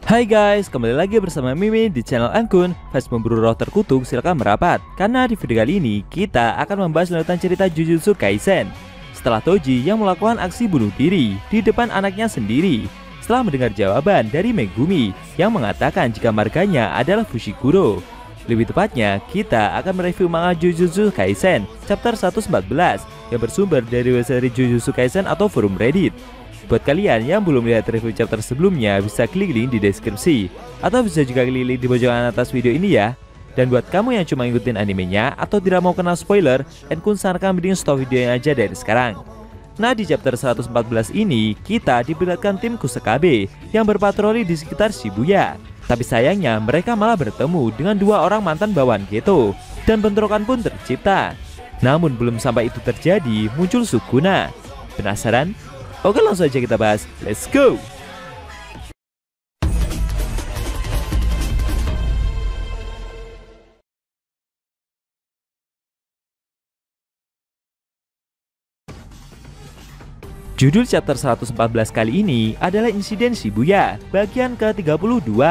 Hai guys, kembali lagi bersama Mimi di channel Ankun. Fans pemburu roh terkutuk silakan merapat, karena di video kali ini kita akan membahas lanjutan cerita Jujutsu Kaisen. Setelah Toji yang melakukan aksi bunuh diri di depan anaknya sendiri, setelah mendengar jawaban dari Megumi yang mengatakan jika marganya adalah Fushiguro. Lebih tepatnya, kita akan mereview manga Jujutsu Kaisen chapter 114 yang bersumber dari website Jujutsu Kaisen atau forum Reddit. Buat kalian yang belum lihat review chapter sebelumnya, bisa klik link di deskripsi, atau bisa juga klik link di pojokan atas video ini ya. Dan buat kamu yang cuma ngikutin animenya atau tidak mau kena spoiler, Ankun sarankan mending stop videonya aja dari sekarang. Nah, di chapter 114 ini kita diperlihatkan tim Kusakabe yang berpatroli di sekitar Shibuya. Tapi sayangnya mereka malah bertemu dengan dua orang mantan bawahan Geto, dan bentrokan pun tercipta. Namun belum sampai itu terjadi, muncul Sukuna. Penasaran? Oke, langsung aja kita bahas. Let's go! Judul chapter 114 kali ini adalah Insiden Shibuya, bagian ke-32.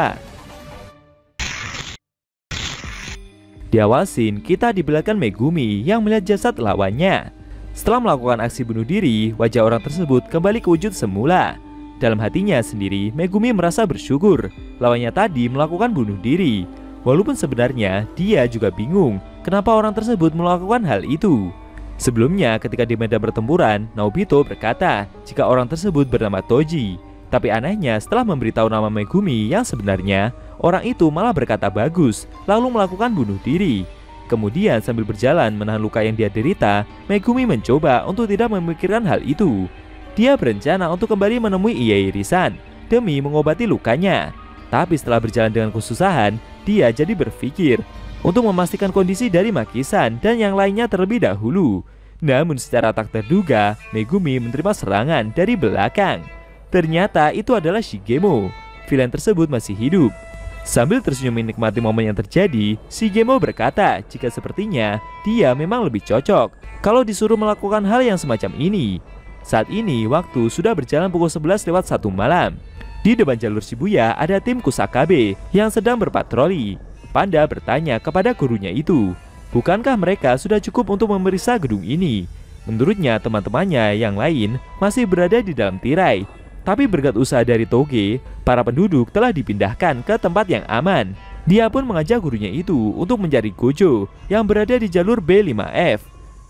Di awal scene, kita diperlihatkan Megumi yang melihat jasad lawannya. Setelah melakukan aksi bunuh diri, wajah orang tersebut kembali ke wujud semula. Dalam hatinya sendiri, Megumi merasa bersyukur lawannya tadi melakukan bunuh diri. Walaupun sebenarnya dia juga bingung kenapa orang tersebut melakukan hal itu. Sebelumnya ketika di medan pertempuran, Naobito berkata jika orang tersebut bernama Toji. Tapi anehnya setelah memberitahu nama Megumi yang sebenarnya, orang itu malah berkata bagus, lalu melakukan bunuh diri. Kemudian sambil berjalan menahan luka yang dia derita, Megumi mencoba untuk tidak memikirkan hal itu. Dia berencana untuk kembali menemui Ieiri-san demi mengobati lukanya. Tapi setelah berjalan dengan kesusahan, dia jadi berpikir untuk memastikan kondisi dari Maki-san dan yang lainnya terlebih dahulu. Namun secara tak terduga, Megumi menerima serangan dari belakang. Ternyata itu adalah Shigemo. Villain tersebut masih hidup. Sambil tersenyum menikmati momen yang terjadi, Shigemo berkata jika sepertinya dia memang lebih cocok kalau disuruh melakukan hal yang semacam ini. Saat ini waktu sudah berjalan pukul 11 lewat 1 malam. Di depan jalur Shibuya ada tim Kusakabe yang sedang berpatroli. Panda bertanya kepada gurunya itu, bukankah mereka sudah cukup untuk memeriksa gedung ini? Menurutnya teman-temannya yang lain masih berada di dalam tirai. Tapi berkat usaha dari Toge, para penduduk telah dipindahkan ke tempat yang aman. Dia pun mengajak gurunya itu untuk mencari Gojo yang berada di jalur B5F.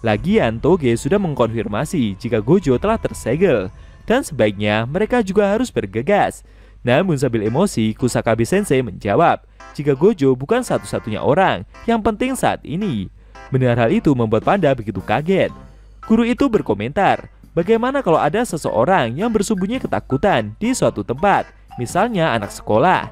Lagian Toge sudah mengkonfirmasi jika Gojo telah tersegel, dan sebaiknya mereka juga harus bergegas. Namun sambil emosi, Kusakabe Sensei menjawab jika Gojo bukan satu-satunya orang yang penting saat ini. Mendengar hal itu membuat Panda begitu kaget. Guru itu berkomentar, bagaimana kalau ada seseorang yang bersembunyi ketakutan di suatu tempat, misalnya anak sekolah.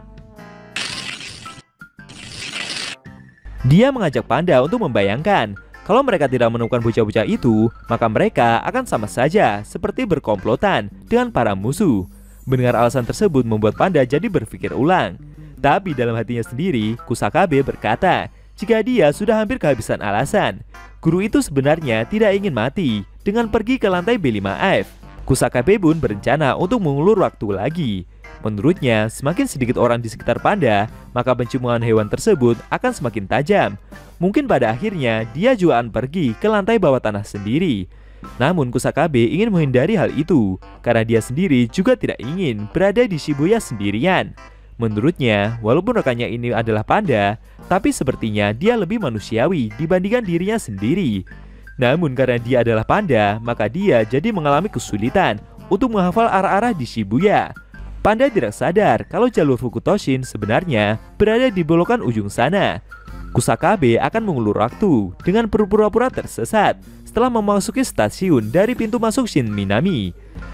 Dia mengajak Panda untuk membayangkan, kalau mereka tidak menemukan bocah-bocah itu, maka mereka akan sama saja seperti berkomplotan dengan para musuh. Mendengar alasan tersebut membuat Panda jadi berpikir ulang. Tapi dalam hatinya sendiri, Kusakabe berkata, jika dia sudah hampir kehabisan alasan, guru itu sebenarnya tidak ingin mati dengan pergi ke lantai B5F. Kusakabe pun berencana untuk mengulur waktu lagi. Menurutnya, semakin sedikit orang di sekitar Panda, maka penciuman hewan tersebut akan semakin tajam. Mungkin pada akhirnya dia juga akan pergi ke lantai bawah tanah sendiri. Namun Kusakabe ingin menghindari hal itu, karena dia sendiri juga tidak ingin berada di Shibuya sendirian. Menurutnya, walaupun rekannya ini adalah Panda, tapi sepertinya dia lebih manusiawi dibandingkan dirinya sendiri. Namun karena dia adalah Panda, maka dia jadi mengalami kesulitan untuk menghafal arah-arah di Shibuya. Panda tidak sadar kalau jalur Fukutoshin sebenarnya berada di belokan ujung sana. Kusakabe akan mengulur waktu dengan berpura-pura tersesat setelah memasuki stasiun dari pintu masuk Shin Minami.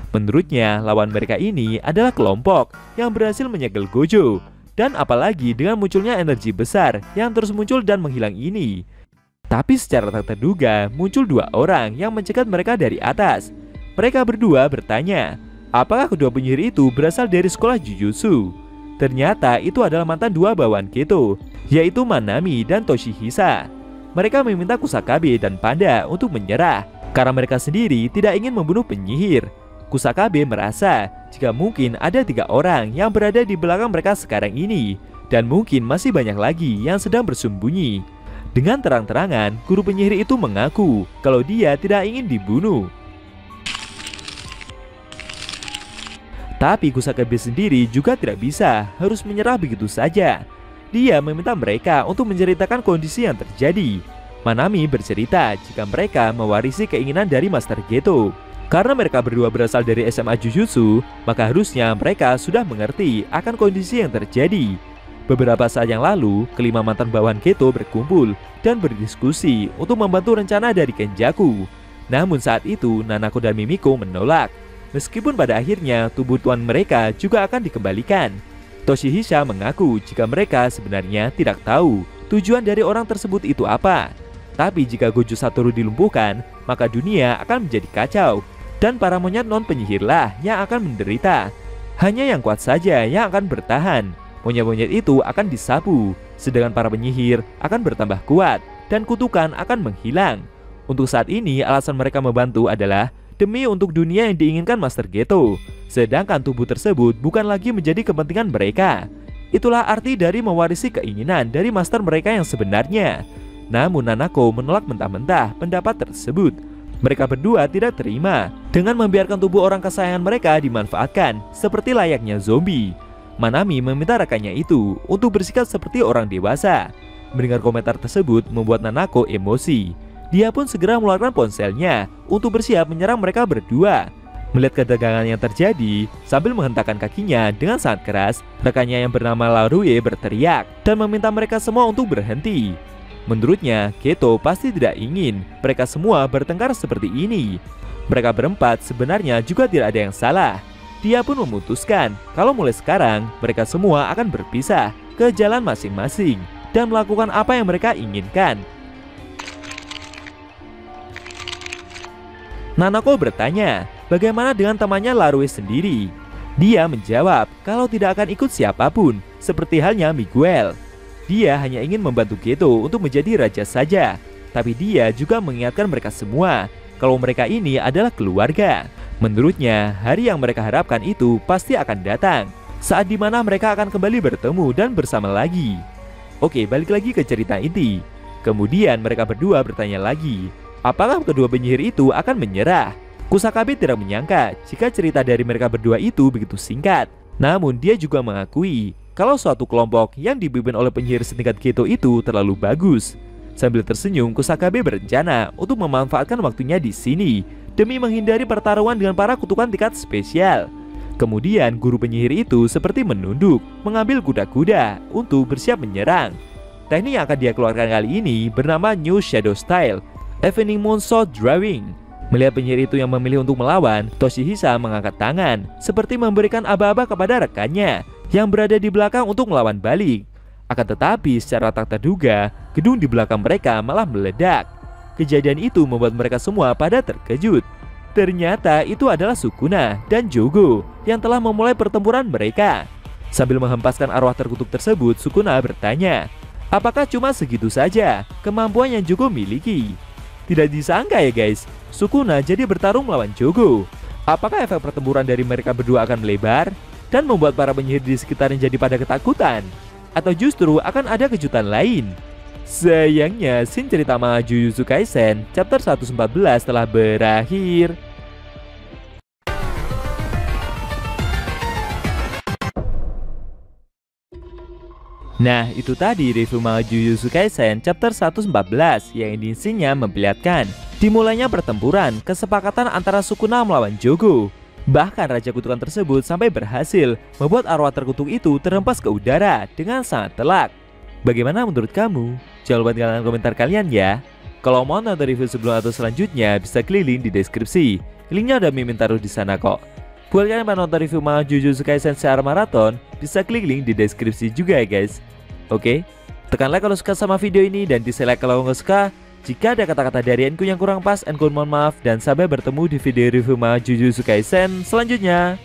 Menurutnya, lawan mereka ini adalah kelompok yang berhasil menyegel Gojo. Dan apalagi dengan munculnya energi besar yang terus muncul dan menghilang ini. Tapi secara tak terduga, muncul dua orang yang mencegat mereka dari atas. Mereka berdua bertanya, apakah kedua penyihir itu berasal dari sekolah Jujutsu? Ternyata itu adalah mantan dua bawahan Geto, yaitu Manami dan Toshihisa. Mereka meminta Kusakabe dan Panda untuk menyerah, karena mereka sendiri tidak ingin membunuh penyihir. Kusakabe merasa jika mungkin ada 3 orang yang berada di belakang mereka sekarang ini, dan mungkin masih banyak lagi yang sedang bersembunyi. Dengan terang-terangan, guru penyihir itu mengaku kalau dia tidak ingin dibunuh. Tapi Kusakabe sendiri juga tidak bisa harus menyerah begitu saja. Dia meminta mereka untuk menceritakan kondisi yang terjadi. Manami bercerita jika mereka mewarisi keinginan dari Master Geto. Karena mereka berdua berasal dari SMA Jujutsu, maka harusnya mereka sudah mengerti akan kondisi yang terjadi. Beberapa saat yang lalu, kelima mantan bawahan Geto berkumpul dan berdiskusi untuk membantu rencana dari Kenjaku. Namun saat itu, Nanako dan Mimiko menolak. Meskipun pada akhirnya tubuh tuan mereka juga akan dikembalikan. Toshihisa mengaku jika mereka sebenarnya tidak tahu tujuan dari orang tersebut itu apa. Tapi jika Gojo Satoru dilumpuhkan, maka dunia akan menjadi kacau. Dan para monyet non-penyihirlah yang akan menderita. Hanya yang kuat saja yang akan bertahan. Monyet-monyet itu akan disapu, sedangkan para penyihir akan bertambah kuat dan kutukan akan menghilang. Untuk saat ini alasan mereka membantu adalah demi untuk dunia yang diinginkan Master Geto. Sedangkan tubuh tersebut bukan lagi menjadi kepentingan mereka. Itulah arti dari mewarisi keinginan dari master mereka yang sebenarnya. Namun Nanako menolak mentah-mentah pendapat tersebut. Mereka berdua tidak terima dengan membiarkan tubuh orang kesayangan mereka dimanfaatkan seperti layaknya zombie. Manami meminta rekannya itu untuk bersikap seperti orang dewasa. Mendengar komentar tersebut membuat Nanako emosi. Dia pun segera mengeluarkan ponselnya untuk bersiap menyerang mereka berdua. Melihat ketegangan yang terjadi, sambil menghentakkan kakinya dengan sangat keras, rekannya yang bernama Larue berteriak dan meminta mereka semua untuk berhenti. Menurutnya, Geto pasti tidak ingin mereka semua bertengkar seperti ini. Mereka berempat sebenarnya juga tidak ada yang salah. Dia pun memutuskan kalau mulai sekarang mereka semua akan berpisah ke jalan masing-masing dan melakukan apa yang mereka inginkan. Nanako bertanya, bagaimana dengan temannya Larue sendiri? Dia menjawab kalau tidak akan ikut siapapun, seperti halnya Miguel. Dia hanya ingin membantu Geto untuk menjadi raja saja. Tapi dia juga mengingatkan mereka semua kalau mereka ini adalah keluarga. Menurutnya, hari yang mereka harapkan itu pasti akan datang, saat dimana mereka akan kembali bertemu dan bersama lagi. Oke, balik lagi ke cerita inti. Kemudian mereka berdua bertanya lagi, apakah kedua penyihir itu akan menyerah? Kusakabe tidak menyangka jika cerita dari mereka berdua itu begitu singkat. Namun dia juga mengakui kalau suatu kelompok yang dipimpin oleh penyihir setingkat Geto itu terlalu bagus. Sambil tersenyum, Kusakabe berencana untuk memanfaatkan waktunya di sini demi menghindari pertarungan dengan para kutukan tingkat spesial. Kemudian guru penyihir itu seperti menunduk, mengambil kuda-kuda untuk bersiap menyerang. Teknik yang akan dia keluarkan kali ini bernama New Shadow Style, Evening Moonshot Drawing. Melihat penyihir itu yang memilih untuk melawan, Toshihisa mengangkat tangan seperti memberikan aba-aba kepada rekannya yang berada di belakang untuk melawan balik. Akan tetapi secara tak terduga, gedung di belakang mereka malah meledak. Kejadian itu membuat mereka semua pada terkejut. Ternyata itu adalah Sukuna dan Jogo yang telah memulai pertempuran mereka. Sambil menghempaskan arwah terkutuk tersebut, Sukuna bertanya, apakah cuma segitu saja kemampuan yang Jogo miliki? Tidak disangka ya guys, Sukuna jadi bertarung melawan Jogo. Apakah efek pertempuran dari mereka berdua akan melebar dan membuat para penyihir di sekitarnya jadi pada ketakutan? Atau justru akan ada kejutan lain? Sayangnya, scene cerita manga Jujutsu Kaisen chapter 114 telah berakhir. Nah, itu tadi review manga Jujutsu Kaisen chapter 114 yang intinya memperlihatkan dimulainya pertempuran kesepakatan antara Sukuna melawan Jogo. Bahkan Raja Kutukan tersebut sampai berhasil membuat arwah terkutuk itu terhempas ke udara dengan sangat telak. Bagaimana menurut kamu? Jangan lupa tinggalkan komentar kalian ya. Kalau mau nonton review sebelum atau selanjutnya, bisa klik link di deskripsi. Linknya udah Mimin taruh di sana kok. Buat kalian yang nonton review manga Jujutsu Kaisen secara maraton, bisa klik link di deskripsi juga ya guys. Oke, tekan like kalau suka sama video ini dan dislike kalau nggak suka. Jika ada kata-kata dari Enku yang kurang pas, Enku mohon maaf dan sampai bertemu di video review manga Jujutsu Kaisen selanjutnya.